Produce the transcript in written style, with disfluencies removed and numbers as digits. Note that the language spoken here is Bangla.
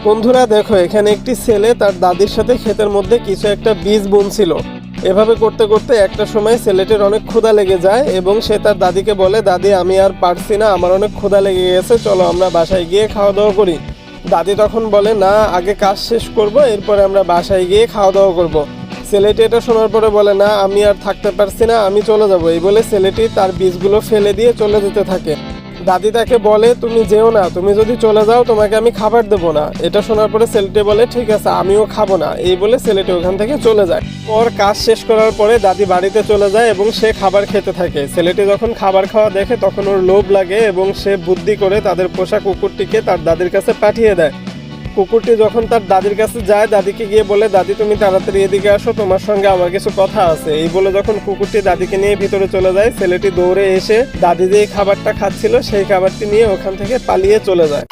বন্ধুরা দেখো, এখানে একটি ছেলে তার দাদির সাথে ক্ষেতের মধ্যে কিছু একটা বীজ বুনছিল। এভাবে করতে করতে একটা সময় ছেলেটির অনেক ক্ষুধা লেগে যায় এবং সে তার দাদিকে বলে, দাদি আমি আর পারছি না, আমার অনেক ক্ষুধা লেগে গেছে, চলো আমরা বাসায় গিয়ে খাওয়া দাওয়া করি। দাদি তখন বলে, না আগে কাজ শেষ করব, এরপরে আমরা বাসায় গিয়ে খাওয়া দাওয়া করব। ছেলেটি এটা শোনার পরে বলে, না আমি আর থাকতে পারছি না, আমি চলে যাব। এই বলে ছেলেটি তার বীজগুলো ফেলে দিয়ে চলে যেতে থাকে। দাদি তাকে বলে, তুমি যেও না, তুমি যদি চলে যাও তোমাকে আমি খাবার দেবো না। এটা শোনার পরে ছেলেটি বলে, ঠিক আছে আমিও খাবো না। এই বলে ছেলেটি ওখান থেকে চলে যায়। ওর কাজ শেষ করার পরে দাদি বাড়িতে চলে যায় এবং সে খাবার খেতে থাকে। ছেলেটি যখন খাবার খাওয়া দেখে তখন ওর লোভ লাগে এবং সে বুদ্ধি করে তাদের পোষা কুকুরটিকে তার দাদির কাছে পাঠিয়ে দেয়। কুকুরটি যখন তার দাদির কাছে যায়, দাদিকে গিয়ে বলে, দাদি তুমি তাড়াতাড়ি এদিকে আসো, তোমার সঙ্গে আমার কিছু কথা আছে। এই বলে যখন কুকুরটি দাদিকে নিয়ে ভিতরে চলে যায়, ছেলেটি দৌড়ে এসে দাদি যে খাবারটা খাচ্ছিল সেই খাবারটি নিয়ে ওখান থেকে পালিয়ে চলে যায়।